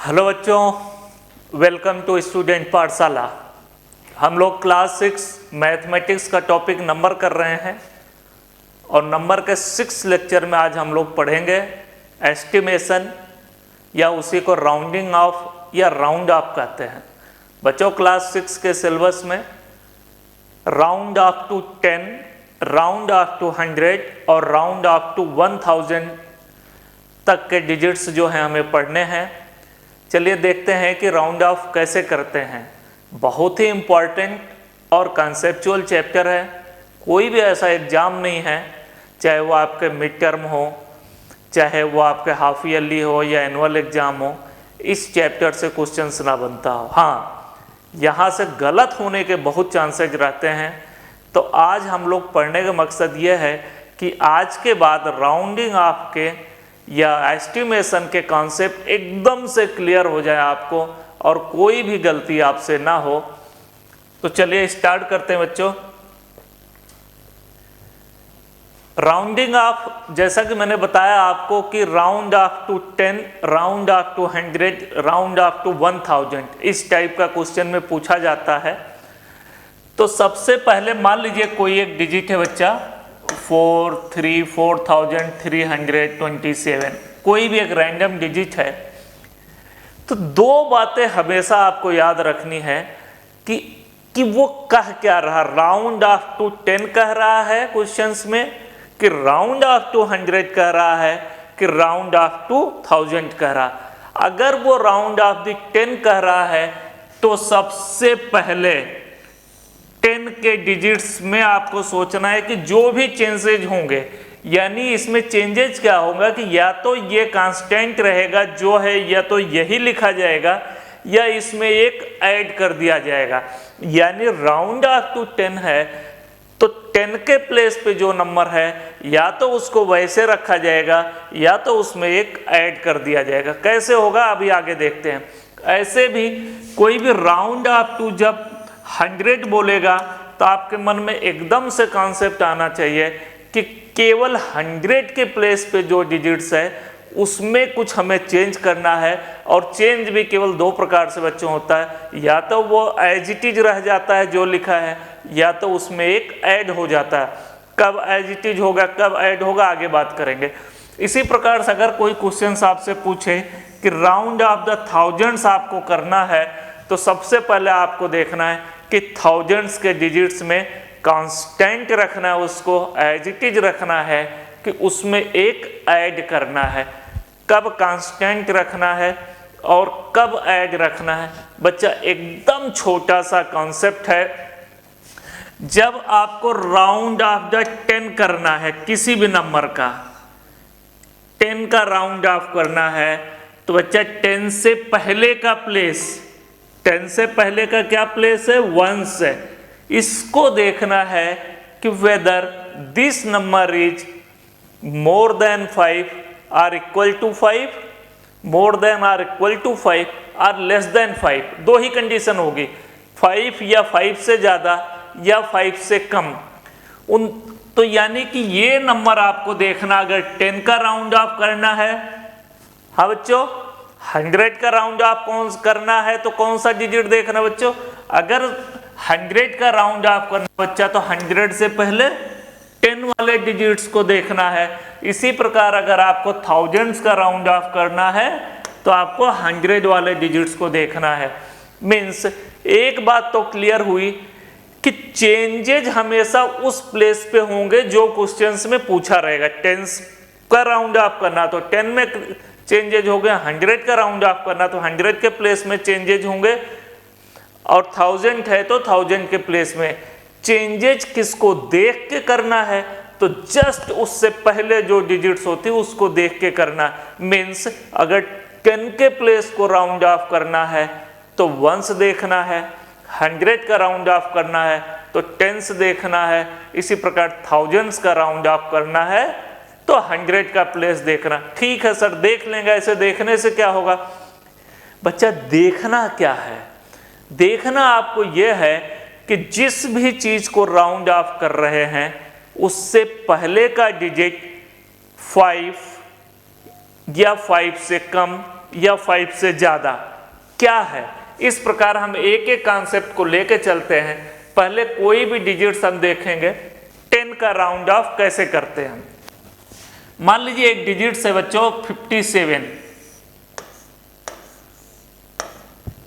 Hello बच्चों, welcome to student पाठशाला। हम लोग क्लास 6 मैथमेटिक्स का टॉपिक नंबर कर रहे हैं और नंबर के 6 लेक्चर में आज हम लोग पढ़ेंगे एस्टिमेशन या उसी को राउंडिंग ऑफ या राउंड ऑफ कहते हैं। बच्चों, क्लास 6 के सिलेबस में round off to 10, round off to 100 और राउंड ऑफ टू 1000 तक के डिजिट्स जो हैं हमें पढ़ने हैं। चलिए देखते हैं कि राउंड ऑफ कैसे करते हैं। बहुत ही इम्पॉर्टेंट और कॉन्सेप्चुअल चैप्टर है। कोई भी ऐसा एग्ज़ाम नहीं है, चाहे वो आपके मिड टर्म हो, चाहे वो आपके हाफ ईयरली हो या एनुअल एग्ज़ाम हो, इस चैप्टर से क्वेश्चंस ना बनता हो। हाँ, यहाँ से गलत होने के बहुत चांसेस रहते हैं। तो आज हम लोग पढ़ने का मकसद ये है कि आज के बाद राउंडिंग ऑफ के या एस्टिमेशन के कॉन्सेप्ट एकदम से क्लियर हो जाए आपको और कोई भी गलती आपसे ना हो। तो चलिए स्टार्ट करते हैं बच्चों। राउंडिंग ऑफ, जैसा कि मैंने बताया आपको कि round off to 10, round off to 100, round off to 1000, इस टाइप का क्वेश्चन में पूछा जाता है। तो सबसे पहले मान लीजिए कोई एक डिजिट है बच्चा 4327, कोई भी एक रैंडम डिजिट है। तो दो बातें हमेशा आपको याद रखनी है कि वो कह क्या रहा। राउंड ऑफ टू 10 कह रहा है क्वेश्चंस में, कि राउंड ऑफ टू 100 कह रहा है, कि राउंड ऑफ टू 1000 कह रहा। अगर वो राउंड ऑफ द 10 कह रहा है तो सबसे पहले 10 के डिजिट्स में आपको सोचना है कि जो भी चेंजेज होंगे, यानी इसमें चेंजेज क्या होगा कि या तो ये कांस्टेंट रहेगा जो है, या तो यही लिखा जाएगा, या इसमें एक ऐड कर दिया जाएगा। यानी राउंड ऑफ टू 10 है तो 10 के प्लेस पे जो नंबर है या तो उसको वैसे रखा जाएगा या तो उसमें एक ऐड कर दिया जाएगा। कैसे होगा अभी आगे देखते हैं। ऐसे भी कोई भी राउंड ऑफ टू जब 100 बोलेगा तो आपके मन में एकदम से कॉन्सेप्ट आना चाहिए कि केवल 100 के प्लेस पे जो डिजिट्स है उसमें कुछ हमें चेंज करना है। और चेंज भी केवल दो प्रकार से बच्चों होता है, या तो वो एज इट इज रह जाता है जो लिखा है, या तो उसमें एक ऐड हो जाता है। कब एज इट इज होगा, कब ऐड होगा, आगे बात करेंगे। इसी प्रकार से अगर कोई क्वेश्चन आपसे पूछे कि राउंड ऑफ द थाउजेंड्स आपको करना है, तो सबसे पहले आपको देखना है कि थाउजेंड्स के डिजिट्स में कांस्टेंट रखना है, उसको एज इट इज रखना है, कि उसमें एक ऐड करना है। कब कांस्टेंट रखना है और कब ऐड रखना है, बच्चा एकदम छोटा सा कॉन्सेप्ट है। जब आपको राउंड ऑफ द 10 करना है, किसी भी नंबर का 10 का राउंड ऑफ करना है, तो बच्चा 10 से पहले का प्लेस, 10 से पहले का क्या प्लेस है, 1 है। इसको देखना है कि whether this number is more than 5 or equal to 5, more than or equal to 5 or less than 5। दो ही कंडीशन होगी, 5 या 5 से ज़्यादा या 5 से कम। तो यानी कि ये नंबर आपको देखना, अगर 10 का राउंड ऑफ करना है, हाँ बच्चों, 100 का राउंड ऑफ कौन करना है तो कौन सा डिजिट देखना बच्चों। अगर 100 का राउंड ऑफ करना बच्चा तो 100 से पहले 10 वाले डिजिट्स को देखना है। इसी प्रकार अगर आपको थाउजेंड्स का राउंड ऑफ करना है तो आपको 100 वाले डिजिट्स को देखना है। मीन्स एक बात तो क्लियर हुई कि चेंजेज हमेशा उस प्लेस पे होंगे जो क्वेश्चंस में पूछा रहेगा। 10 का राउंड ऑफ करना तो 10 में चेंजेज हो गए, 100 का राउंड ऑफ करना तो 100 के प्लेस में चेंजेज होंगे, और 1000 है तो 1000 के प्लेस में। चेंजेज किसको देख के करना है, तो जस्ट उससे पहले जो डिजिट्स होती है उसको देख के करना। मीन्स अगर 10 के प्लेस को राउंड ऑफ करना है तो 1s देखना है, 100 का राउंड ऑफ करना है तो 10s देखना है, इसी प्रकार थाउजेंड्स का राउंड ऑफ करना है तो 100 का प्लेस देखना। ठीक है सर, देख लेंगे। ऐसे देखने से क्या होगा बच्चा, देखना क्या है, देखना आपको यह है कि जिस भी चीज को राउंड ऑफ कर रहे हैं उससे पहले का डिजिट 5 या 5 से कम या 5 से ज़्यादा क्या है। इस प्रकार हम एक एक कॉन्सेप्ट को लेके चलते हैं। पहले कोई भी डिजिट्स हम देखेंगे 10 का राउंड ऑफ कैसे करते हैं। मान लीजिए एक डिजिट्स है बच्चों 57,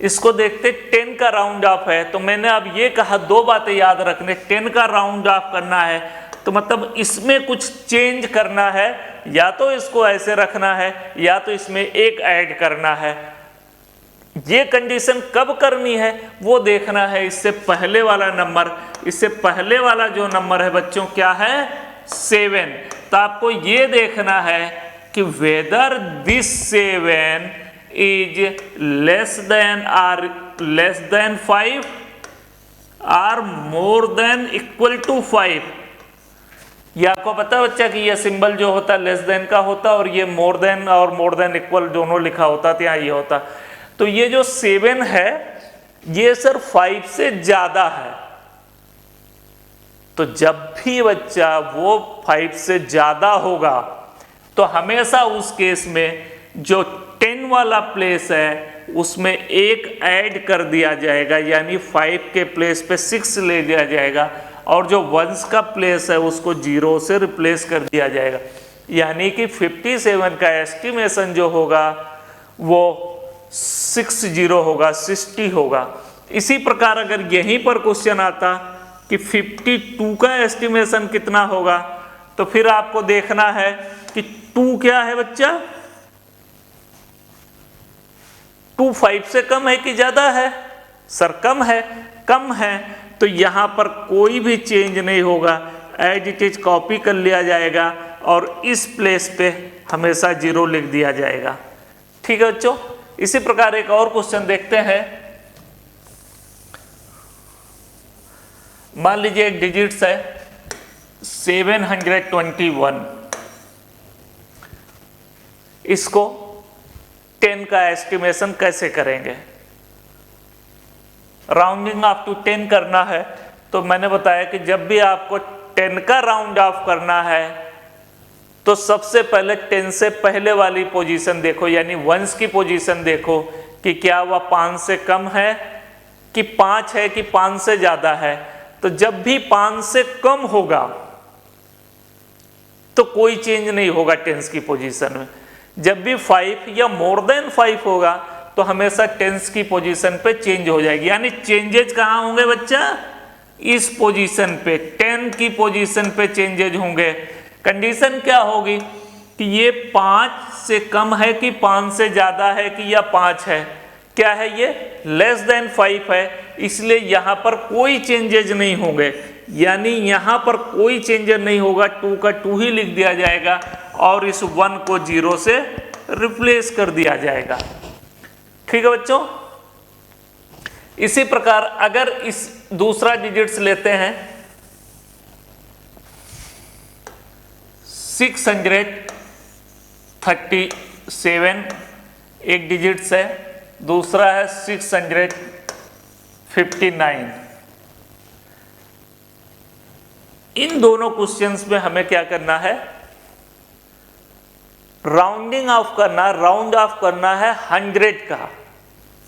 इसको देखते 10 का राउंड ऑफ है। तो मैंने अब ये कहा, दो बातें याद रखने, 10 का राउंड ऑफ करना है तो मतलब इसमें कुछ चेंज करना है, या तो इसको ऐसे रखना है या तो इसमें एक ऐड करना है। ये कंडीशन कब करनी है वो देखना है। इससे पहले वाला नंबर, इससे पहले वाला जो नंबर है बच्चों क्या है 7, तो आपको ये देखना है कि whether this 7 is less then और लेस देन 5 और मोर देन इक्वल टू 5। ये आपको पता है बच्चा कि ये सिंबल जो होता है लेस देन का होता और ये मोर देन और मोर देन इक्वल दोनों लिखा होता था, यहाँ ये होता। तो ये जो 7 है ये सर 5 से ज्यादा है। तो जब भी बच्चा वो 5 से ज्यादा होगा तो हमेशा उस केस में जो 10 वाला प्लेस है उसमें एक ऐड कर दिया जाएगा, यानी 5 के प्लेस पे 6 ले लिया जाएगा और जो 1 का प्लेस है उसको 0 से रिप्लेस कर दिया जाएगा। यानी कि 57 का एस्टिमेशन जो होगा वो 60 होगा, 60 होगा। इसी प्रकार अगर यहीं पर क्वेश्चन आता कि 52 का एस्टिमेशन कितना होगा तो फिर आपको देखना है कि 2 क्या है बच्चा, 2 5 से कम है कि ज्यादा है। सर कम है, कम है तो यहां पर कोई भी चेंज नहीं होगा, एज इट इज कॉपी कर लिया जाएगा और इस प्लेस पे हमेशा 0 लिख दिया जाएगा। ठीक है बच्चों। इसी प्रकार एक और क्वेश्चन देखते हैं। मान लीजिए एक डिजिट्स है 721, इसको 10 का एस्टिमेशन कैसे करेंगे। राउंडिंग ऑफ टू 10 करना है तो मैंने बताया कि जब भी आपको 10 का राउंड ऑफ करना है तो सबसे पहले 10 से पहले वाली पोजीशन देखो, यानी 1s की पोजीशन देखो कि क्या वह 5 से कम है कि 5 है कि 5 से ज्यादा है। तो जब भी 5 से कम होगा तो कोई चेंज नहीं होगा 10s की पोजीशन में। जब भी 5 या मोर देन 5 होगा तो हमेशा 10s की पोजीशन पे चेंज हो जाएगी। यानी चेंजेज कहां होंगे बच्चा, इस पोजीशन पे 10 की पोजीशन पे चेंजेज होंगे। कंडीशन क्या होगी कि ये 5 से कम है कि 5 से ज्यादा है कि या 5 है, क्या है ये लेस देन 5 है, इसलिए यहां पर कोई चेंजेज नहीं होंगे। यानी यहां पर कोई चेंजेज नहीं होगा, 2 का 2 ही लिख दिया जाएगा और इस 1 को 0 से रिप्लेस कर दिया जाएगा। ठीक है बच्चों। इसी प्रकार अगर इस दूसरा डिजिट्स लेते हैं 637, एक डिजिट्स है, दूसरा है 659। इन दोनों क्वेश्चंस में हमें क्या करना है, राउंडिंग ऑफ करना, राउंड ऑफ करना है 100 का।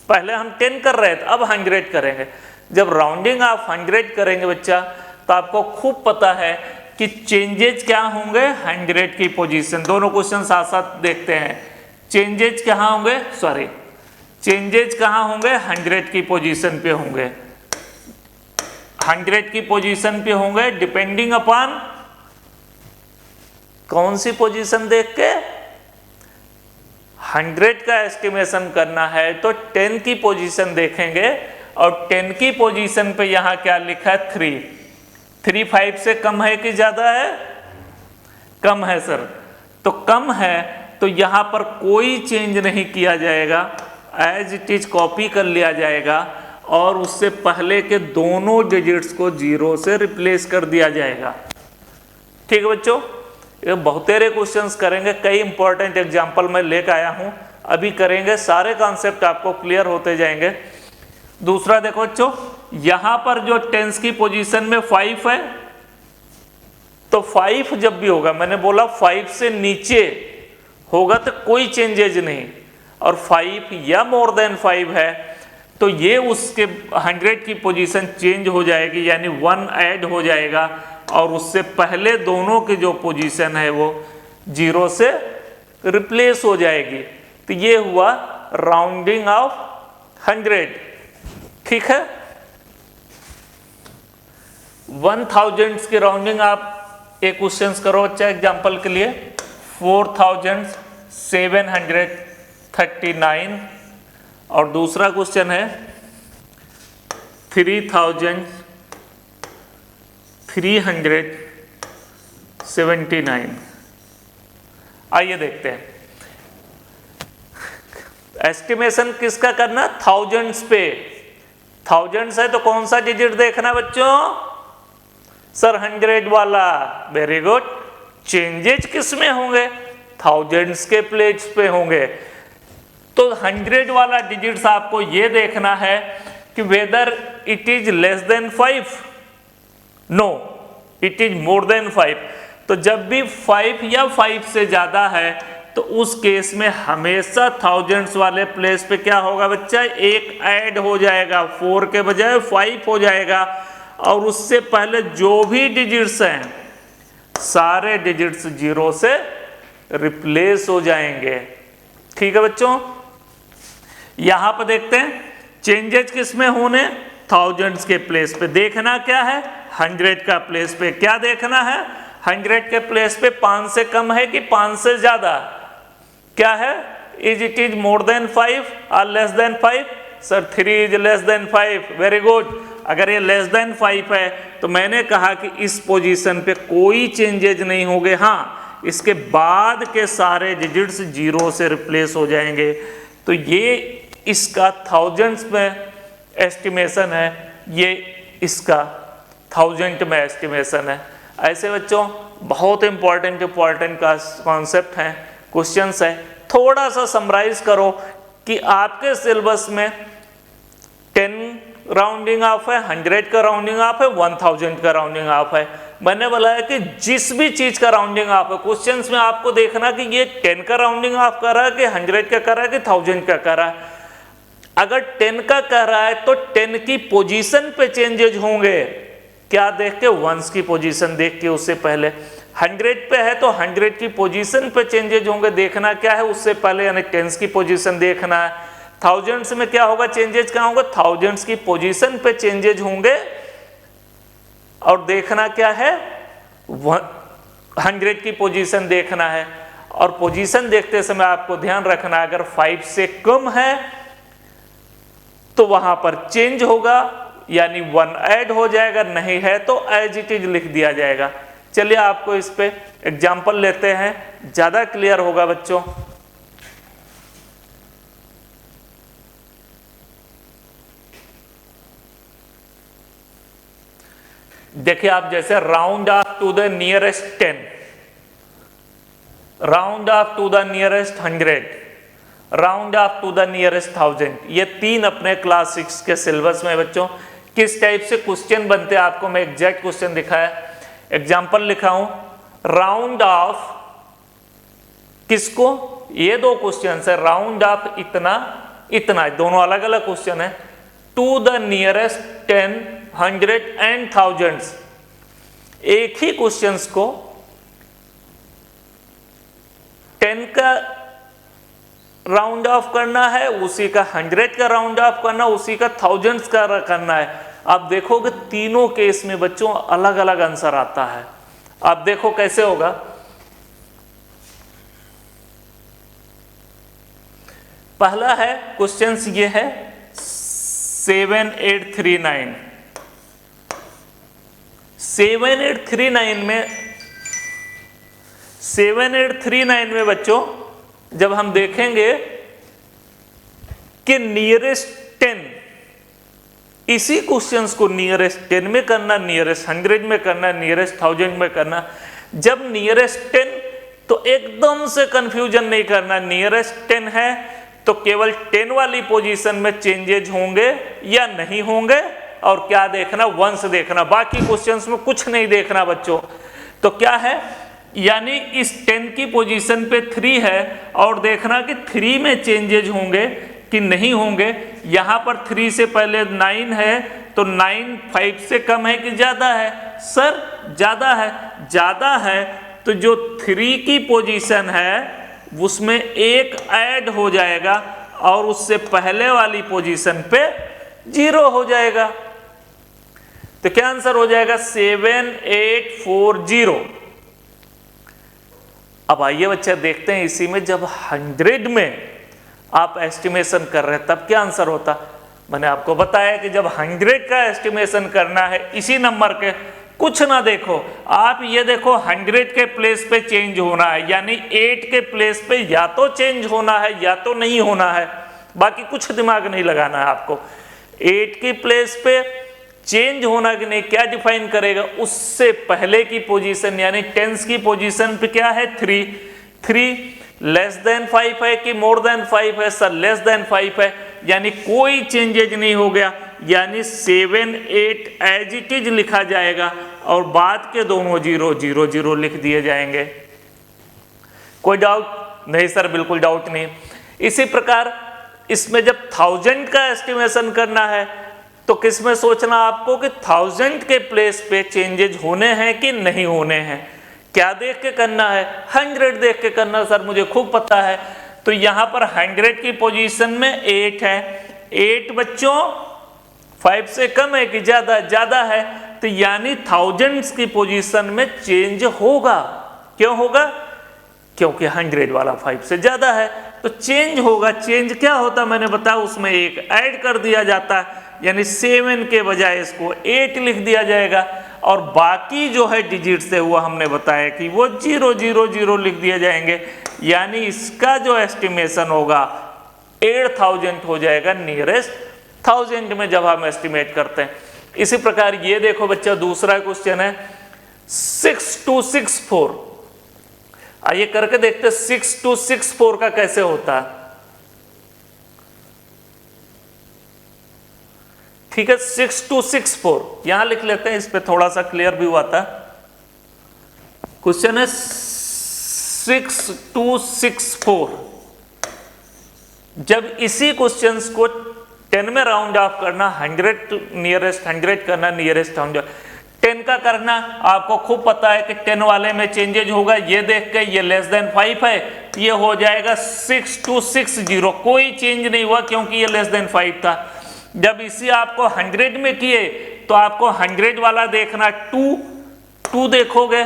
पहले हम 10 कर रहे थे, अब 100 करेंगे। जब राउंडिंग ऑफ 100 करेंगे बच्चा तो आपको खूब पता है कि चेंजेज क्या होंगे 100 की पोजीशन। दोनों क्वेश्चन साथ साथ देखते हैं। चेंजेज कहाँ होंगे, चेंजेज कहाँ होंगे 100 की पोजीशन पे होंगे। 100 की पोजीशन पे होंगे डिपेंडिंग अपॉन कौन सी पोजीशन देख के, 100 का एस्टिमेशन करना है तो 10 की पोजीशन देखेंगे और 10 की पोजीशन पे यहां क्या लिखा है 3 5 से कम है कि ज्यादा है, कम है सर। तो कम है तो यहां पर कोई चेंज नहीं किया जाएगा, एज इट इज कॉपी कर लिया जाएगा और उससे पहले के दोनों डिजिट्स को 0 से रिप्लेस कर दिया जाएगा। ठीक है बच्चों। ये बहुतेरे क्वेश्चंस करेंगे, कई इंपॉर्टेंट एग्जांपल मैं लेकर आया हूं, अभी करेंगे, सारे कॉन्सेप्ट आपको क्लियर होते जाएंगे। दूसरा देखो बच्चों, यहां पर जो 10s की पोजीशन में 5 है तो 5 जब भी होगा, मैंने बोला 5 से नीचे होगा तो कोई चेंजेज नहीं, और 5 या मोर देन 5 है तो ये उसके 100 की पोजीशन चेंज हो जाएगी, यानी 1 ऐड हो जाएगा और उससे पहले दोनों की जो पोजीशन है वो 0 से रिप्लेस हो जाएगी। तो ये हुआ राउंडिंग ऑफ 100। ठीक है, 1000 की राउंडिंग आप एक क्वेश्चन करो अच्छा एग्जांपल के लिए। 4739 और दूसरा क्वेश्चन है 3379। आइए देखते हैं एस्टिमेशन किसका करना, थाउजेंड्स पे। थाउजेंड्स है तो कौन सा डिजिट देखना बच्चों, सर 100 वाला। Very good. चेंजेज किस में होंगे, थाउजेंड्स के प्लेस पे होंगे। तो 100 वाला डिजिट्स आपको ये देखना है कि whether it is less than 5, no it is more than 5। तो जब भी 5 या 5 से ज्यादा है तो उस केस में हमेशा थाउजेंड्स वाले प्लेस पे क्या होगा बच्चा, एक ऐड हो जाएगा, 4 के बजाय 5 हो जाएगा और उससे पहले जो भी डिजिट्स हैं सारे डिजिट्स 0 से रिप्लेस हो जाएंगे। ठीक है बच्चों, यहां पर देखते हैं चेंजेस किस में होने, थाउजेंड्स के प्लेस पे। देखना क्या है, 100 का प्लेस पे क्या देखना है, 100 के प्लेस पे 5 से कम है कि 5 से ज्यादा, क्या है, is it is more than 5 और less than 5। Sir 3 is less than 5। Very good. अगर ये लेस देन 5 है तो मैंने कहा कि इस पोजीशन पे कोई चेंजेज नहीं होंगे, हाँ इसके बाद के सारे डिजिट्स 0 से रिप्लेस हो जाएंगे। तो ये इसका थाउजेंड्स में एस्टिमेशन है, ये इसका 1000 में एस्टिमेशन है। ऐसे बच्चों बहुत इंपॉर्टेंट का कॉन्सेप्ट है, क्वेश्चंस है। थोड़ा सा समराइज करो कि आपके सिलेबस में 10 राउंडिंग ऑफ है, 100 का राउंडिंग ऑफ है, 1000 का राउंडिंग ऑफ है। मैंने बोला है कि जिस भी चीज का राउंडिंग ऑफ है क्वेश्चंस में आपको देखना कि ये 10 का राउंडिंग ऑफ कर रहा है कि 100 का कर रहा है कि 1000 का कर रहा है। अगर 10 का कह रहा है तो 10 की पोजीशन पे चेंजेज होंगे, क्या देख के, वंस की पोजीशन देख के। उससे पहले 100 पे है तो 100 की पोजीशन पे चेंजेज होंगे, देखना क्या है उससे पहले, यानी 10s की पोजीशन देखना है। थाउजेंड्स में क्या होगा, चेंजेज कहाँ होगा, थाउजेंड्स की पोजीशन पे चेंजेज होंगे और देखना क्या है, 100 की पोजीशन देखना है। और पोजीशन देखते समय आपको ध्यान रखना है अगर 5 से कम है तो वहां पर चेंज होगा, यानी 1 ऐड हो जाएगा, नहीं है तो एज इट इज लिख दिया जाएगा। चलिए आपको इस पे एग्जांपल लेते हैं, ज्यादा क्लियर होगा बच्चों। देखिए आप, जैसे round off to the nearest 10, round off to the nearest 100, round off to the nearest 1000, ये 3 अपने क्लास 6 के सिलेबस में बच्चों किस टाइप से क्वेश्चन बनते हैं आपको मैं एग्जैक्ट क्वेश्चन दिखाया, एग्जाम्पल लिखा हूं। राउंड ऑफ किसको, ये 2 क्वेश्चन है, राउंड ऑफ इतना इतना, दोनों अलग अलग क्वेश्चन है। टू द नियरेस्ट 10, 100 एंड 1000, एक ही क्वेश्चंस को 10 का राउंड ऑफ करना है, उसी का 100 का राउंड ऑफ करना, उसी का 1000 का करना है। आप देखोगे तीनों केस में बच्चों अलग अलग आंसर आता है। आप देखो कैसे होगा, पहला है क्वेश्चंस ये है 7839, 7839 में बच्चों जब हम देखेंगे कि नियरेस्ट 10, इसी क्वेश्चंस को नियरेस्ट 10 में करना, नियरेस्ट 100 में करना, नियरेस्ट 1000 में करना। जब नियरेस्ट 10 तो एकदम से कंफ्यूजन नहीं करना, नियरेस्ट 10 है तो केवल 10 वाली पोजीशन में चेंजेज होंगे या नहीं होंगे, और क्या देखना, वंस देखना, बाकी क्वेश्चंस में कुछ नहीं देखना बच्चों। तो क्या है, यानी इस 10 की पोजीशन पे 3 है और देखना कि 3 में चेंजेज होंगे कि नहीं होंगे। यहाँ पर 3 से पहले 9 है तो 9 5 से कम है कि ज़्यादा है? सर ज़्यादा है। ज़्यादा है तो जो 3 की पोजीशन है उसमें 1 ऐड हो जाएगा और उससे पहले वाली पोजीशन पे 0 हो जाएगा। तो क्या आंसर हो जाएगा? 7840। अब आइए बच्चे देखते हैं इसी में जब 100 में आप एस्टिमेशन कर रहे हैं तब क्या आंसर होता। मैंने आपको बताया कि जब 100 का एस्टिमेशन करना है इसी नंबर के, कुछ ना देखो आप ये देखो 100 के प्लेस पे चेंज होना है, यानी 8 के प्लेस पे या तो चेंज होना है या तो नहीं होना है, बाकी कुछ दिमाग नहीं लगाना है आपको। 8 की प्लेस पे चेंज होना कि नहीं क्या डिफाइन करेगा? उससे पहले की पोजीशन यानी टेंस की पोजीशन पे क्या है? 3 लेस देन 5 है कि मोर देन 5 है? सर लेस देन 5 है, यानी कोई चेंजेज नहीं हो गया, यानी 7 8 एज इट इज लिखा जाएगा और बाद के दोनों 0 0 0 लिख दिए जाएंगे। कोई डाउट नहीं? सर बिल्कुल डाउट नहीं। इसी प्रकार इसमें जब 1000 का एस्टिमेशन करना है तो किसमें सोचना आपको कि 1000 के प्लेस पे चेंजेज होने हैं कि नहीं होने हैं। क्या देख के करना है? 100 देख के करना। सर मुझे खूब पता है। तो यहां पर 100 की पोजीशन में 8 है, 8 बच्चों 5 से कम है कि ज्यादा? ज्यादा है, तो यानी 1000 की पोजीशन में चेंज होगा। क्यों होगा? क्योंकि 100 वाला 5 से ज्यादा है तो चेंज होगा। चेंज क्या होता मैंने बताया, उसमें 1 ऐड कर दिया जाता है, यानी 7 के बजाय इसको 8 लिख दिया जाएगा और बाकी जो है डिजिट्स है वो हमने बताया कि वो 0 0 0 लिख दिए जाएंगे, यानी इसका जो एस्टिमेशन होगा 8000 हो जाएगा नियरेस्ट 1000 में जब हम एस्टिमेट करते हैं। इसी प्रकार ये देखो बच्चा दूसरा क्वेश्चन है 6264। आइए करके देखते 6264 का कैसे होता है। ठीक है 6264 यहां लिख लेते हैं, इस पे थोड़ा सा क्लियर भी हुआ था। क्वेश्चन है 6264। जब इसी क्वेश्चंस को 10 में राउंड ऑफ करना, 100 नियरेस्ट 100 करना, नियरेस्ट 100 10 का करना, आपको खूब पता है कि 10 वाले में चेंजेज होगा। ये देख के ये लेस देन 5 है, ये हो जाएगा 6260। कोई चेंज नहीं हुआ क्योंकि ये लेस देन 5 था। जब इसी आपको 100 में किए तो आपको 100 वाला देखना, 2 देखोगे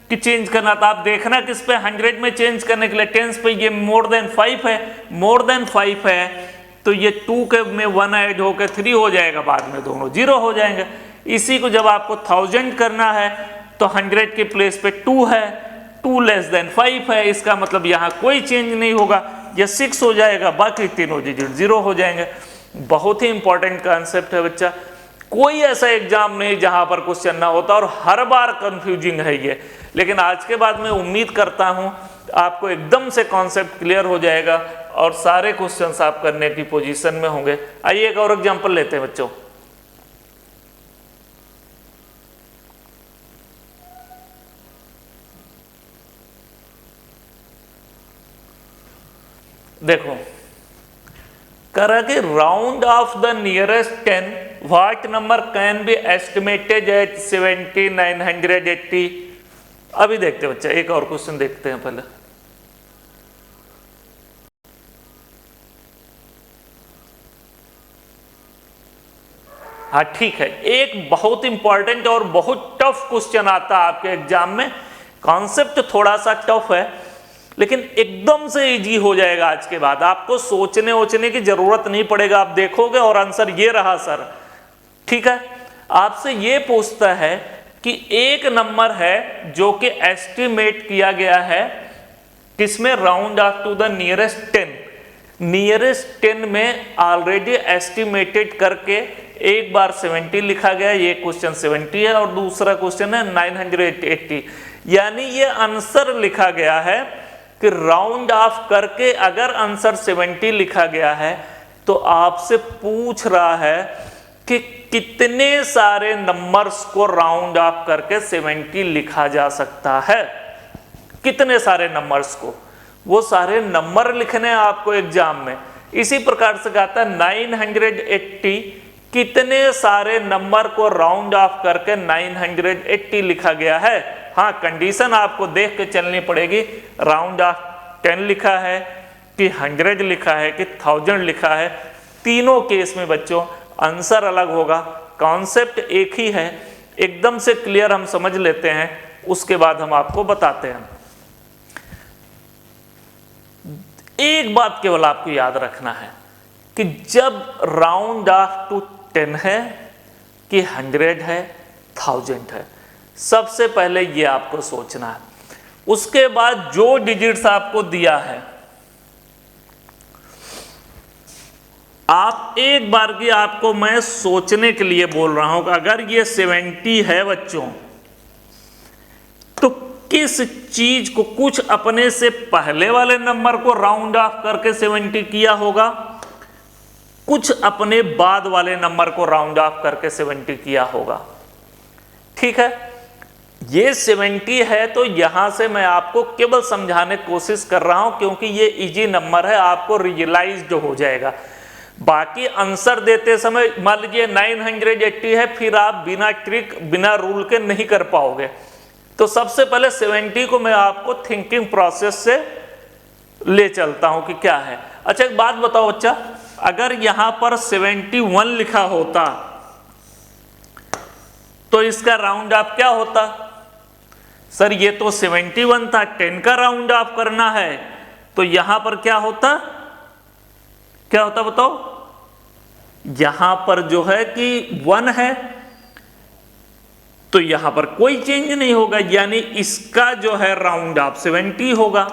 कि चेंज करना, तो आप देखना किस पे? 100 में चेंज करने के लिए टेंस पे। ये मोर देन 5 है, मोर देन 5 है तो ये 2 के में 1 ऐड होकर 3 हो जाएगा, बाद में दोनों 0 हो जाएंगे। इसी को जब आपको 1000 करना है तो 100 के प्लेस पे 2 है, 2 लेस देन 5 है, इसका मतलब यहाँ कोई चेंज नहीं होगा, ये 6 हो जाएगा, बाकी तीनों डिजिट 0 हो जाएंगे। बहुत ही इंपॉर्टेंट कॉन्सेप्ट है बच्चा। कोई ऐसा एग्जाम नहीं जहां पर क्वेश्चन ना होता और हर बार कंफ्यूजिंग है ये, लेकिन आज के बाद मैं उम्मीद करता हूं आपको एकदम से कॉन्सेप्ट क्लियर हो जाएगा और सारे क्वेश्चंस आप करने की पोजीशन में होंगे। आइए एक और एग्जांपल लेते हैं बच्चों। देखो करा कि round of the nearest 10 what number can be estimated at 70 980। अभी देखते हैं बच्चा, एक और क्वेश्चन देखते हैं पहले। हाँ ठीक है, एक बहुत इंपॉर्टेंट और बहुत टफ क्वेश्चन आता है आपके एग्जाम में। कॉन्सेप्ट थोड़ा सा टफ है लेकिन एकदम से इजी हो जाएगा। आज के बाद आपको सोचने ओचने की जरूरत नहीं पड़ेगा, आप देखोगे और आंसर ये रहा सर। ठीक है, आपसे ये पूछता है कि एक नंबर है जो कि एस्टिमेट किया गया है किसमें? Round off to the nearest 10। Nearest 10 में ऑलरेडी एस्टिमेटेड करके एक बार 70 लिखा गया, ये क्वेश्चन 70 है और दूसरा क्वेश्चन है 980। यानी ये आंसर लिखा गया है कि राउंड ऑफ करके अगर आंसर 70 लिखा गया है तो आपसे पूछ रहा है कि कितने सारे नंबर्स को राउंड ऑफ करके 70 लिखा जा सकता है। कितने सारे नंबर्स को, वो सारे नंबर लिखने हैं आपको एग्जाम में। इसी प्रकार से कहता है 980 कितने सारे नंबर को राउंड ऑफ करके 980 लिखा गया है। हाँ, कंडीशन आपको देख के चलनी पड़ेगी, राउंड ऑफ 10 लिखा है कि 100 लिखा है कि 1000 लिखा है। तीनों केस में बच्चों आंसर अलग होगा, कॉन्सेप्ट एक ही है। एकदम से क्लियर हम समझ लेते हैं, उसके बाद हम आपको बताते हैं। एक बात केवल आपको याद रखना है कि जब राउंड ऑफ टू 10 है कि 100 है, 1000 है, सबसे पहले ये आपको सोचना है। उसके बाद जो डिजिट्स आपको दिया है, आप एक बार की आपको मैं सोचने के लिए बोल रहा हूं कि अगर ये 70 है बच्चों, तो किस चीज को, कुछ अपने से पहले वाले नंबर को राउंड ऑफ करके 70 किया होगा, कुछ अपने बाद वाले नंबर को राउंड ऑफ करके 70 किया होगा। ठीक है, ये 70 है तो यहां से मैं आपको केवल समझाने की कोशिश कर रहा हूं क्योंकि ये इजी नंबर है, आपको रियलाइज्ड हो जाएगा। बाकी आंसर देते समय मान लीजिए 980 है, फिर आप बिना ट्रिक बिना रूल के नहीं कर पाओगे। तो सबसे पहले 70 को मैं आपको थिंकिंग प्रोसेस से ले चलता हूं कि क्या है। अच्छा एक बात बताओ बच्चा, अगर यहां पर 71 लिखा होता तो इसका राउंड ऑफ क्या होता? सर ये तो 71 था, 10 का राउंड ऑफ करना है, तो यहां पर क्या होता, क्या होता बताओ? यहां पर जो है कि 1 है तो यहां पर कोई चेंज नहीं होगा, यानी इसका जो है राउंड ऑफ 70 होगा।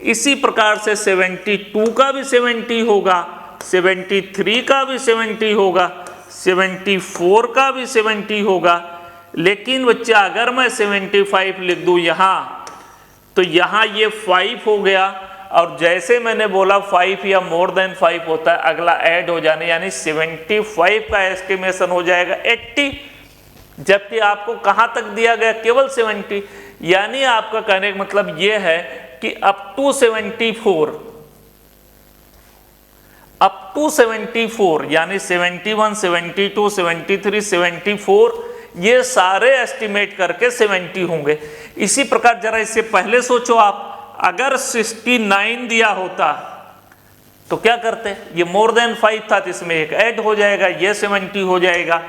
इसी प्रकार से 72 का भी 70 होगा, 73 का भी 70 होगा, 74 का भी 70 होगा। लेकिन बच्चा अगर मैं 75 लिख दूं यहां, तो यहां ये 5 हो गया, और जैसे मैंने बोला 5 या मोर देन 5 होता है, अगला ऐड हो जाने, यानी 75 का एस्टिमेशन हो जाएगा 80, जबकि आपको कहां तक दिया गया, केवल 70। यानी आपका कहने का मतलब यह है कि अप टू 74 यानी 71, 72, 73, 74 ये सारे एस्टिमेट करके 70 होंगे। इसी प्रकार जरा इससे पहले सोचो आप, अगर 69 दिया होता तो क्या करते, ये मोर देन 5 था तो इसमें एक ऐड हो जाएगा, ये 70 हो जाएगा।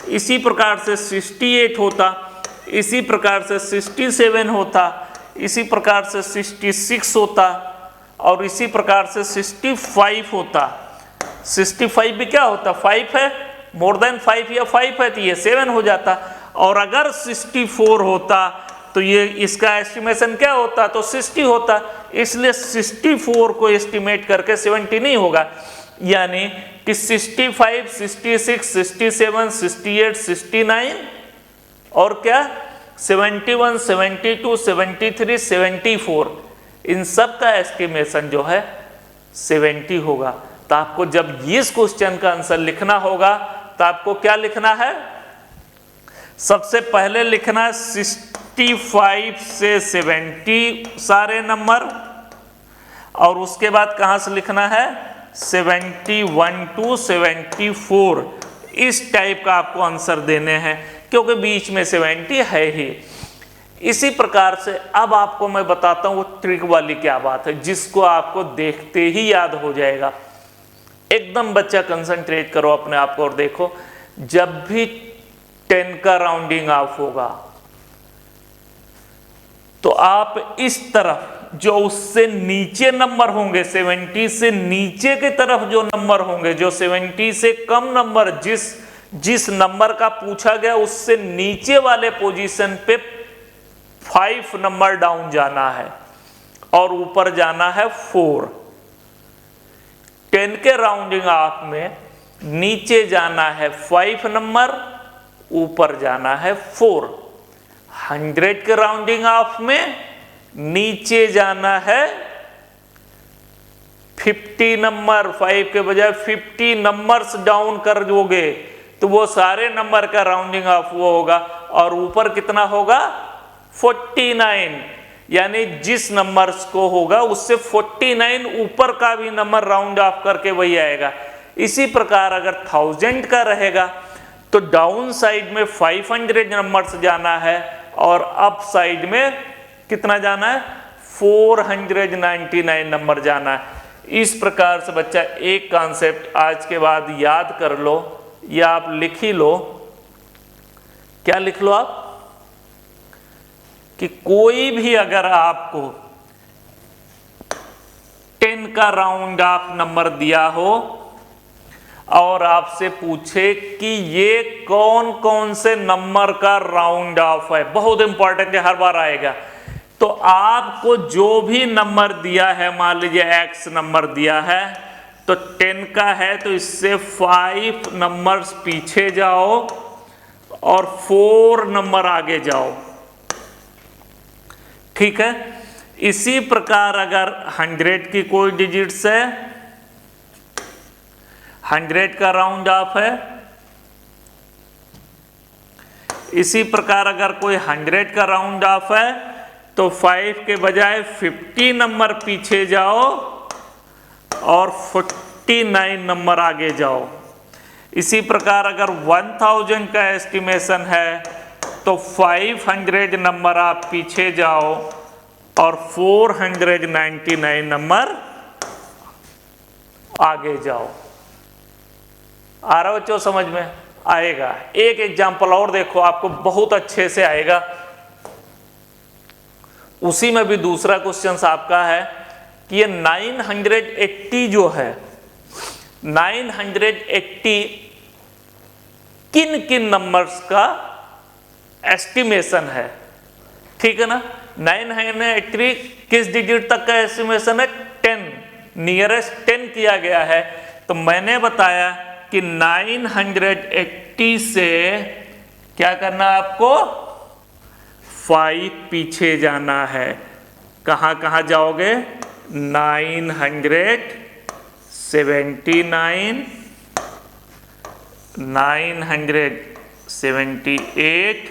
इसी प्रकार से 68 होता, इसी प्रकार से 67 होता, इसी प्रकार से 66 होता, और इसी प्रकार से 65 होता। 65 भी क्या होता, 5 है, मोर देन 5 या 5 है तो ये 7 हो जाता। और अगर 64 होता तो ये इसका एस्टिमेशन क्या होता, तो 60 होता। इसलिए 64 को एस्टिमेट करके 70 नहीं होगा, यानी कि 65, 66, 67, 68, 69 और क्या 71, 72, 73, 74, इन सब का एस्टिमेशन जो है 70 होगा। तो आपको जब इस क्वेश्चन का आंसर लिखना होगा तो आपको क्या लिखना है, सबसे पहले लिखना है 65 से 70 सारे नंबर, और उसके बाद कहां से लिखना है 71 टू 74, इस टाइप का आपको आंसर देने हैं, क्योंकि बीच में 70 है ही। इसी प्रकार से अब आपको मैं बताता हूं वो ट्रिक वाली क्या बात है, जिसको आपको देखते ही याद हो जाएगा। एकदम बच्चा कंसंट्रेट करो अपने आप को और देखो, जब भी 10 का राउंडिंग ऑफ होगा तो आप इस तरफ जो उससे नीचे नंबर होंगे, 70 से नीचे की तरफ जो नंबर होंगे, जो 70 से कम नंबर, जिस नंबर का पूछा गया उससे नीचे वाले पोजीशन पे 5 नंबर डाउन जाना है और ऊपर जाना है 4। 10 के राउंडिंग ऑफ में नीचे जाना है 5 नंबर, ऊपर जाना है 4। 100 के राउंडिंग ऑफ में नीचे जाना है 50 नंबर, 5 के बजाय 50 नंबर्स डाउन कर दोगे तो वो सारे नंबर का राउंडिंग ऑफ वो होगा, और ऊपर कितना होगा 49। यानी जिस नंबर्स को होगा उससे 49 ऊपर का भी नंबर राउंड ऑफ करके वही आएगा। इसी प्रकार अगर 1000 का रहेगा तो डाउन साइड में 500 नंबर्स जाना है और अप साइड में कितना जाना है, 499 नंबर जाना है। इस प्रकार से बच्चा एक कॉन्सेप्ट आज के बाद याद कर लो या आप लिख ही लो। क्या लिख लो आप कि कोई भी अगर आपको 10 का राउंड ऑफ नंबर दिया हो और आपसे पूछे कि ये कौन कौन से नंबर का राउंड ऑफ है, बहुत इंपॉर्टेंट है, हर बार आएगा। तो आपको जो भी नंबर दिया है, मान लीजिए x नंबर दिया है तो 10 का है तो इससे 5 नंबर्स पीछे जाओ और 4 नंबर आगे जाओ, ठीक है। इसी प्रकार अगर 100 की कोई डिजिट्स है, 100 का राउंड ऑफ है, इसी प्रकार अगर कोई 100 का राउंड ऑफ है तो 5 के बजाय 50 नंबर पीछे जाओ और 49 नंबर आगे जाओ। इसी प्रकार अगर 1000 का एस्टिमेशन है तो 500 नंबर आप पीछे जाओ और 499 नंबर आगे जाओ। आ रहा बच्चों समझ में आएगा। एक एग्जाम्पल और देखो, आपको बहुत अच्छे से आएगा। उसी में भी दूसरा क्वेश्चन आपका है कि ये 980 जो है, 980 किन किन नंबर्स का एस्टिमेशन है, ठीक है ना। 980 किस डिजिट तक का एस्टिमेशन है, 10, नियरेस्ट 10 किया गया है। तो मैंने बताया कि 980 से क्या करना है आपको, 5 पीछे जाना है। कहाँ कहाँ जाओगे, 979, 978,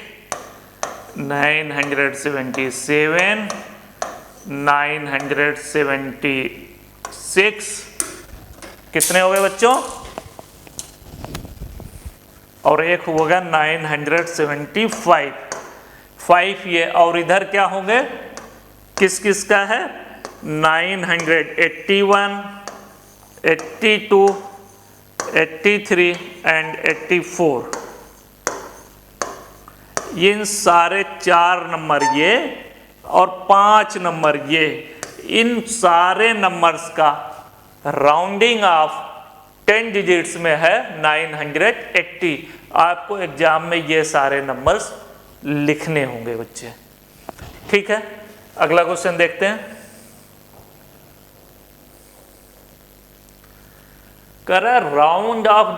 977, 976, कितने हो गए बच्चों, और एक होगा 975, 5 ये, और इधर क्या होंगे, किस किस का है, 981, 82, 83 एंड 84। इन सारे 4 नंबर ये और 5 नंबर ये, इन सारे नंबर्स का राउंडिंग ऑफ 10 डिजिट्स में है 980। आपको एग्जाम में ये सारे नंबर्स लिखने होंगे बच्चे, ठीक है। अगला क्वेश्चन देखते हैं। Round of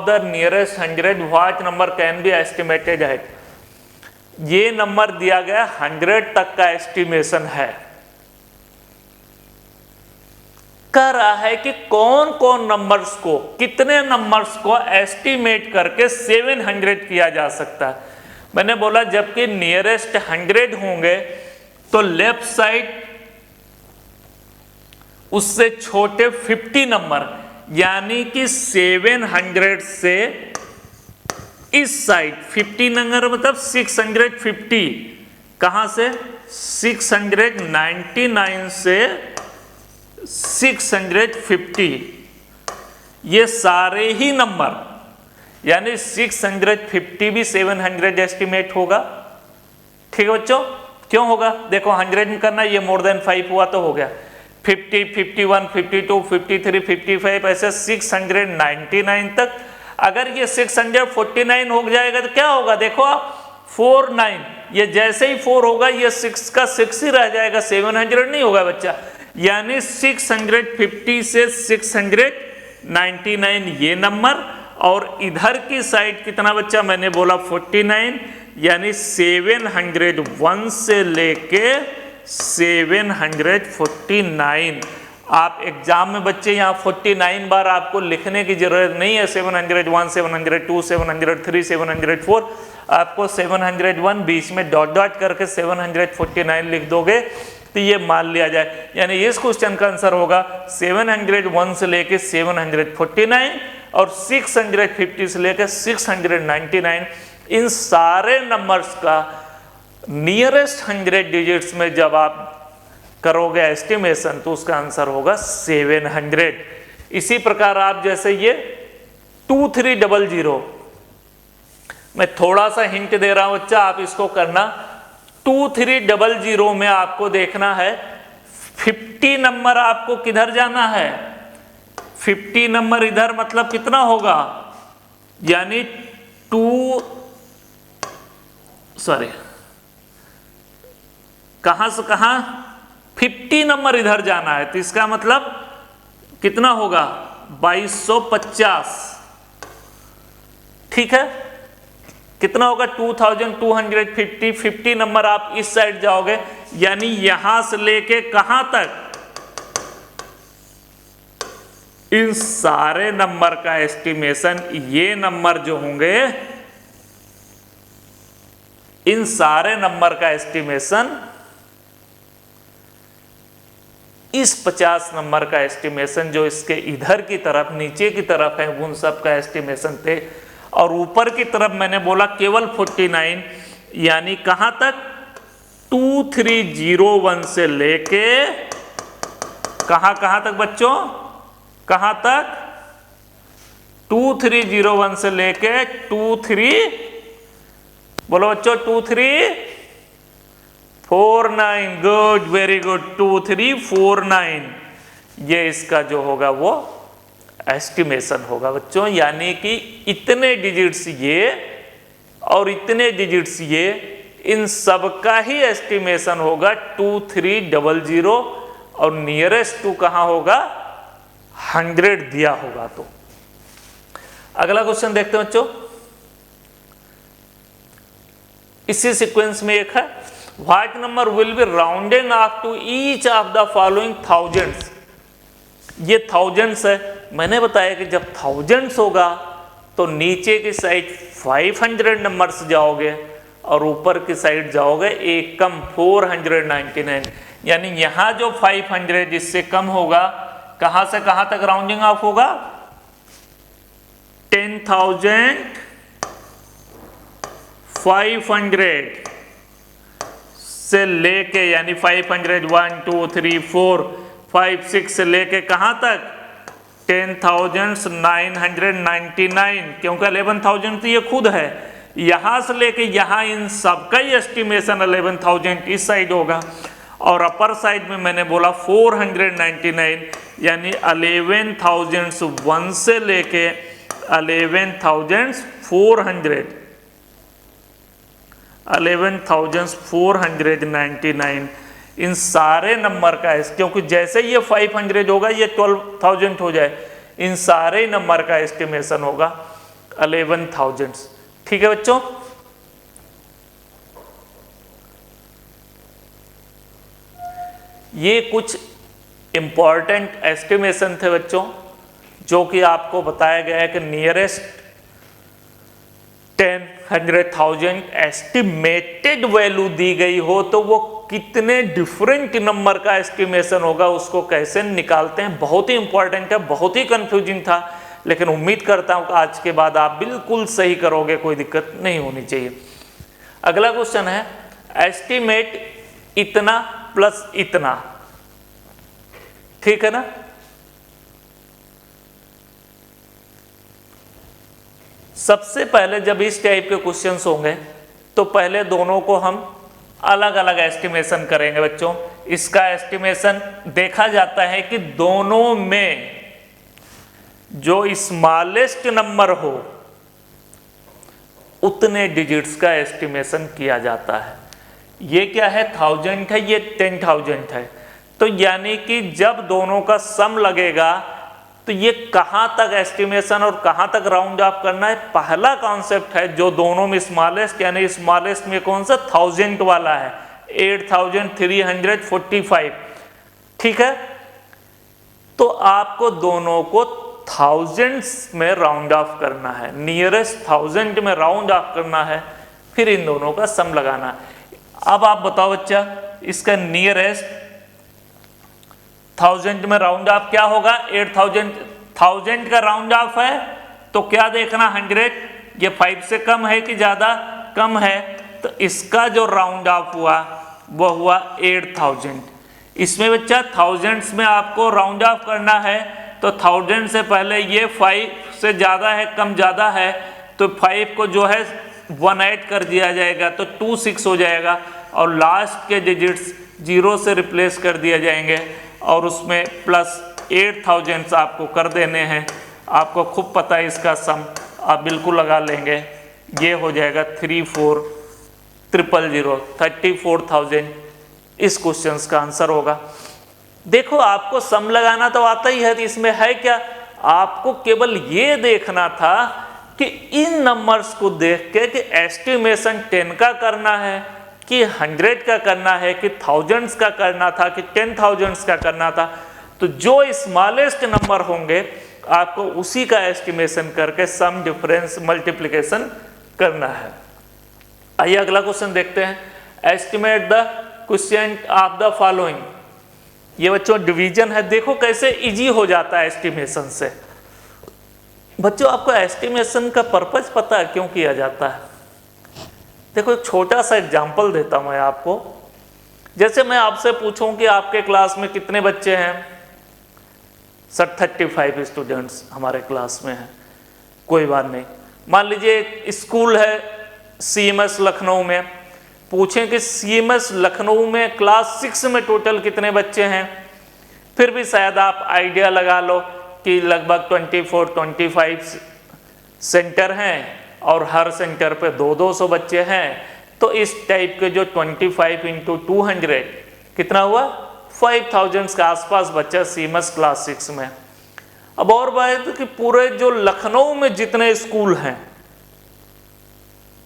the nearest 100 what number can be estimated है। ये नंबर दिया गया 100 तक का एस्टिमेशन है। कह रहा है कि कौन कौन नंबर्स को, कितने नंबर्स को एस्टिमेट करके 700 किया जा सकता है। मैंने बोला जबकि नियरेस्ट 100 होंगे तो लेफ्ट साइड उससे छोटे 50 नंबर, यानी कि 700 से इस साइड 50 नंबर मतलब 650, कहां से, 699 से 650, ये सारे ही नंबर, यानी 650 भी 700 एस्टिमेट होगा, ठीक है बच्चों। क्यों होगा, देखो 100 में करना, ये मोर देन 5 हुआ तो हो गया, 50, 51, 52, 53, 55, ऐसे 699 तक। अगर ये 649 हो जाएगा तो क्या होगा, देखो आप 49, ये जैसे ही 4 होगा ये 6 का 6 ही रह जाएगा, 700 नहीं होगा बच्चा। यानी 650 से 699 ये नंबर, और इधर की साइड कितना बच्चा, मैंने बोला 49, यानी 701 से लेके 749। आप एग्जाम में बच्चे यहाँ 49 बार आपको लिखने की जरूरत नहीं है, 701, 702, 703, 704। आपको 701 बीच में डॉट डॉट करके 749 लिख दोगे तो ये मान लिया जाए। यानी इस क्वेश्चन का आंसर होगा 701 से लेके 749 और 650 से लेके 699। इन सारे नंबर्स का नियरेस्ट 100 डिजिट्स में जब आप करोगे एस्टिमेशन तो उसका आंसर होगा 700। इसी प्रकार आप जैसे ये 2300, मैं थोड़ा सा हिंट दे रहा हूं बच्चा, आप इसको करना। 2300 में आपको देखना है 50 नंबर आपको किधर जाना है, 50 नंबर इधर, मतलब कितना होगा, यानी कहां से कहां 50 नंबर इधर जाना है, तो इसका मतलब कितना होगा 2250। ठीक है, कितना होगा 2250। 50 नंबर आप इस साइड जाओगे, यानी यहां से लेके कहां तक, इन सारे नंबर का एस्टिमेशन, ये नंबर जो होंगे, इन सारे नंबर का एस्टिमेशन, इस 50 नंबर का एस्टिमेशन जो इसके इधर की तरफ नीचे की तरफ है, उन सब का एस्टिमेशन थे। और ऊपर की तरफ मैंने बोला केवल 49, यानी कहां तक 2301 से लेके कहां तक बच्चों, कहां तक 2301 से लेके 2349। गुड, वेरी गुड, 2349 ये इसका जो होगा वो एस्टिमेशन होगा बच्चों। यानी कि इतने डिजिट्स ये और इतने डिजिट्स ये, इन सब का ही एस्टिमेशन होगा 2300 और नियरेस्ट टू कहां होगा 100 दिया होगा। तो अगला क्वेश्चन देखते हैं बच्चों, इसी सीक्वेंस में एक है, what number will be rounded up to each of the following thousands. ये थाउजेंड्स है, मैंने बताया कि जब थाउजेंड्स होगा तो नीचे की साइड 500 नंबर्स जाओगे और ऊपर की साइड जाओगे एक कम 499। यानी यहां जो 500 इससे कम होगा, कहां से कहां तक राउंडिंग ऑफ होगा, 10,500 से लेके, यानी 500 1 2 3 4 5 6 से लेके कहां तक 10,999, क्योंकि 11,000 तो ये खुद है, यहां से लेके यहां इन सबका ही एस्टिमेशन 11,000 इस साइड होगा। और अपर साइड में मैंने बोला 499, यानी 11,001 से लेके 11,499 इन सारे नंबर का है, क्योंकि जैसे ये 500 होगा ये 12,000 हो जाए, इन सारे नंबर का एस्टिमेशन होगा 11,000। ठीक है बच्चों, ये कुछ इंपॉर्टेंट एस्टिमेशन थे बच्चों, जो कि आपको बताया गया है कि नियरेस्ट 10, 100,000 एस्टिमेटेड वैल्यू दी गई हो तो वो कितने डिफरेंट नंबर का एस्टिमेशन होगा, उसको कैसे निकालते हैं। बहुत ही इंपॉर्टेंट है, बहुत ही कंफ्यूजिंग था, लेकिन उम्मीद करता हूं कि आज के बाद आप बिल्कुल सही करोगे, कोई दिक्कत नहीं होनी चाहिए। अगला क्वेश्चन है, एस्टिमेट इतना प्लस इतना, ठीक है ना। सबसे पहले जब इस टाइप के क्वेश्चंस होंगे तो पहले दोनों को हम अलग अलग एस्टिमेशन करेंगे बच्चों। इसका एस्टिमेशन देखा जाता है कि दोनों में जो स्मॉलेस्ट नंबर हो उतने डिजिट्स का एस्टिमेशन किया जाता है। ये क्या है, 1000 है, ये 10,000 है, तो यानी कि जब दोनों का सम लगेगा तो ये कहां तक एस्टिमेशन और कहां तक राउंड ऑफ करना है, पहला कॉन्सेप्ट है जो दोनों में स्मॉलेस्ट, यानी स्मॉलेस्ट में कौन सा 1000 वाला है, 8,345। ठीक है, तो आपको दोनों को थाउजेंड्स में राउंड ऑफ करना है, नियरेस्ट 1000 में राउंड ऑफ करना है, फिर इन दोनों का सम लगाना। अब आप बताओ बच्चा, इसका नियरेस्ट 1000 में राउंड ऑफ क्या होगा? 8000। 1000 का राउंड ऑफ है तो क्या देखना? 100। ये 5 से कम है कि ज़्यादा? कम है, तो इसका जो राउंड ऑफ हुआ वो हुआ 8000। इसमें बच्चा थाउजेंड्स में आपको राउंड ऑफ करना है, तो 1000 से पहले ये 5 से ज़्यादा है कम ज़्यादा है, तो 5 को जो है 1 ऐड कर दिया जाएगा तो 26 हो जाएगा, और लास्ट के डिजिट्स 0 से रिप्लेस कर दिए जाएंगे और उसमें प्लस 8000 आपको कर देने हैं। आपको खूब पता है इसका सम, आप बिल्कुल लगा लेंगे। ये हो जाएगा 34,000, 34,000 इस क्वेश्चन का आंसर होगा। देखो आपको सम लगाना तो आता ही है, तो इसमें है क्या? आपको केवल ये देखना था कि इन नंबर्स को देख के कि एस्टिमेशन 10 का करना है कि 100 का करना है कि थाउजेंड्स का करना था कि 10,000 का करना था। तो जो स्मॉलेस्ट नंबर होंगे आपको उसी का एस्टिमेशन करके सम डिफरेंस मल्टीप्लिकेशन करना है। आइए अगला क्वेश्चन देखते हैं। Estimate the quotient of the following. ये बच्चों डिवीजन है, देखो कैसे इजी हो जाता है एस्टिमेशन से। बच्चों आपको एस्टिमेशन का पर्पज पता है क्यों किया जाता है? देखो एक छोटा सा एग्जांपल देता हूं मैं आपको। जैसे मैं आपसे पूछूं कि आपके क्लास में कितने बच्चे हैं? सर 35 स्टूडेंट्स हमारे क्लास में हैं। कोई बात नहीं, मान लीजिए स्कूल है CMS लखनऊ में, पूछें कि CMS लखनऊ में क्लास 6 में टोटल कितने बच्चे हैं, फिर भी शायद आप आइडिया लगा लो कि लगभग 24-25 सेंटर हैं और हर सेंटर पे 200-200 बच्चे हैं। तो इस टाइप के जो 25 × 200 कितना हुआ? 5000 के आसपास बच्चा CMS क्लास 6 में। अब और बात कि पूरे जो लखनऊ में जितने स्कूल हैं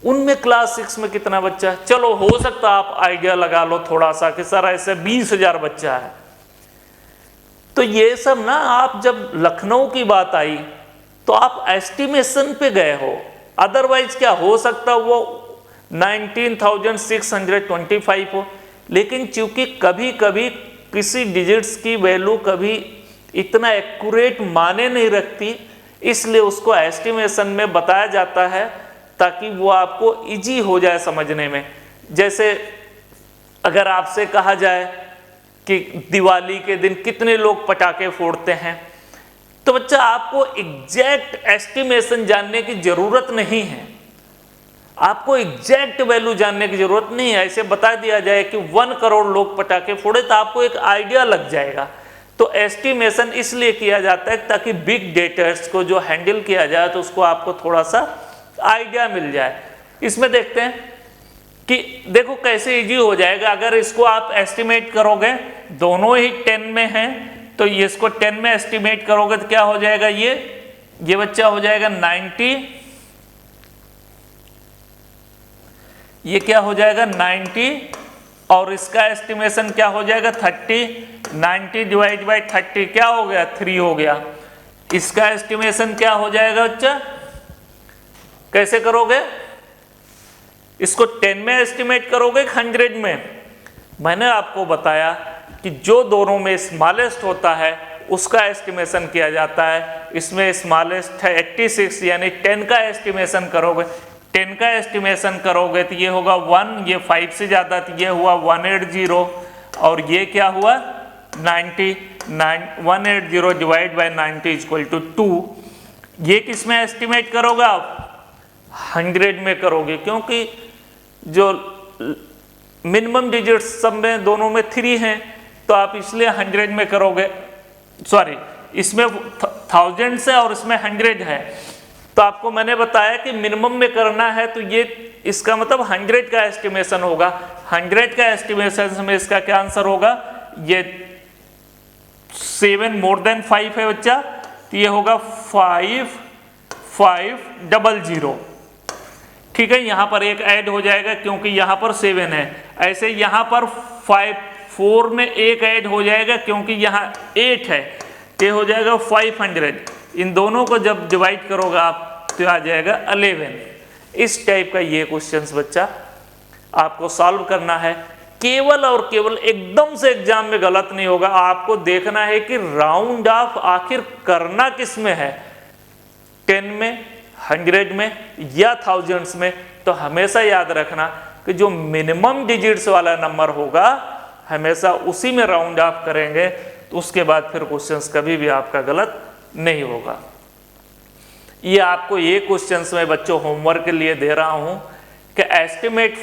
उनमें क्लास 6 में कितना बच्चा है? चलो हो सकता आप आइडिया लगा लो थोड़ा सा कि सर ऐसे 20,000 बच्चा है। तो ये सब ना, आप जब लखनऊ की बात आई तो आप एस्टिमेशन पे गए हो, अदरवाइज क्या हो सकता वो 19,625 हो। लेकिन चूंकि कभी कभी किसी डिजिट्स की वैल्यू कभी इतना एक्यूरेट माने नहीं रखती, इसलिए उसको एस्टिमेशन में बताया जाता है ताकि वो आपको इजी हो जाए समझने में। जैसे अगर आपसे कहा जाए कि दिवाली के दिन कितने लोग पटाखे फोड़ते हैं, तो बच्चा आपको एग्जैक्ट एस्टिमेशन जानने की जरूरत नहीं है, आपको एग्जैक्ट वैल्यू जानने की जरूरत नहीं है। ऐसे बता दिया जाए कि 1 करोड़ लोग पटाखे फोड़े तो आपको एक आइडिया लग जाएगा। तो एस्टिमेशन इसलिए किया जाता है ताकि बिग डेटास को जो हैंडल किया जाए तो उसको आपको थोड़ा सा आइडिया मिल जाए। इसमें देखते हैं कि देखो कैसे इजी हो जाएगा। अगर इसको आप एस्टिमेट करोगे, दोनों ही 10 में हैं, तो ये इसको 10 में एस्टिमेट करोगे तो क्या हो जाएगा? ये बच्चा हो जाएगा 90, ये क्या हो जाएगा 90, और इसका एस्टिमेशन क्या हो जाएगा 30। 90 डिवाइड बाई 30 क्या हो गया? 3 हो गया। इसका एस्टिमेशन क्या हो जाएगा बच्चा? कैसे करोगे इसको? 10 में एस्टिमेट करोगे 100 में? मैंने आपको बताया कि जो दोनों में स्मॉलेस्ट होता है उसका एस्टिमेशन किया जाता है। इसमें स्मॉलेस्ट है 86, यानी 10 का एस्टिमेशन करोगे। 10 का एस्टिमेशन करोगे तो ये होगा 1, ये 5 से ज़्यादा, तो ये हुआ 180, और ये क्या हुआ 90। 180 डिवाइड बाई 90 इक्वल टू 2। ये किस में एस्टिमेट करोगे आप? 100 में करोगे, क्योंकि जो मिनिमम डिजिट्स सब में दोनों में 3 हैं, तो आप इसलिए 100 में करोगे। सॉरी, इसमें 1000 से और इसमें 100 है, तो आपको मैंने बताया कि मिनिमम में करना है, तो ये इसका मतलब 100 का एस्टिमेशन होगा। 100 का एस्टिमेशन में इसका क्या आंसर होगा? ये 7 मोर देन 5 है बच्चा, तो ये होगा 5500। ठीक है, यहाँ पर एक ऐड हो जाएगा क्योंकि यहाँ पर 7 है। ऐसे यहाँ पर 4 में एक ऐड हो जाएगा क्योंकि यहाँ 8 है, तो हो जाएगा 500। इन दोनों को जब डिवाइड करोगे आप तो आ जाएगा 11। इस टाइप का ये क्वेश्चंस बच्चा आपको सॉल्व करना है। केवल और केवल एकदम से एग्जाम में गलत नहीं होगा, आपको देखना है कि राउंड ऑफ आखिर करना किस में है, 10 में, 100 में या थाउजेंड्स में। तो हमेशा याद रखना कि जो मिनिमम डिजिट्स वाला नंबर होगा हमेशा उसी में राउंड ऑफ करेंगे, तो उसके बाद फिर क्वेश्चंस कभी भी आपका गलत नहीं होगा। ये आपको ये क्वेश्चंस में बच्चों होमवर्क के लिए दे रहा हूं कि estimate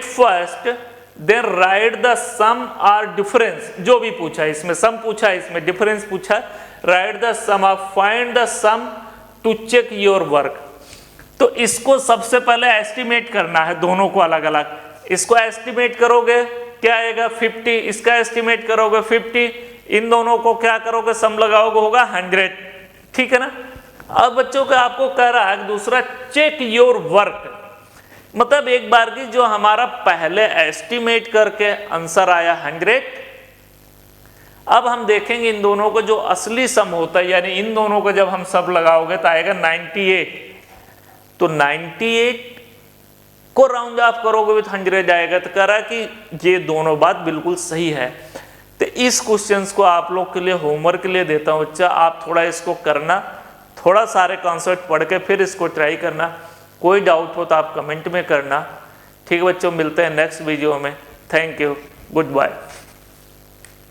first then right the sum और डिफरेंस। जो भी पूछा है इसमें, सम पूछा है इसमें, डिफरेंस पूछा, write the sum of, find the sum to check your work. तो इसको सबसे पहले एस्टिमेट करना है, दोनों को अलग अलग। इसको एस्टिमेट करोगे क्या आएगा 50, इसका एस्टिमेट करोगे 50, इन दोनों को क्या करोगे सम लगाओगे होगा 100, ठीक है ना। अब बच्चों का आपको कह रहा है दूसरा चेक योर वर्क, मतलब एक बार की जो हमारा पहले एस्टिमेट करके आंसर आया 100, अब हम देखेंगे इन दोनों को जो असली सम होता है, यानी इन दोनों को जब हम सब लगाओगे तो आएगा 98। तो 98 को राउंड ऑफ करोगे विथ 100 आएगा। तो कह रहा कि ये दोनों बात बिल्कुल सही है। तो इस क्वेश्चंस को आप लोग के लिए होमवर्क के लिए देता हूं बच्चा, आप थोड़ा इसको करना, थोड़ा सारे कॉन्सेप्ट पढ़ के फिर इसको ट्राई करना। कोई डाउट हो तो आप कमेंट में करना। ठीक है बच्चों, मिलते हैं नेक्स्ट वीडियो में। Thank you, good bye.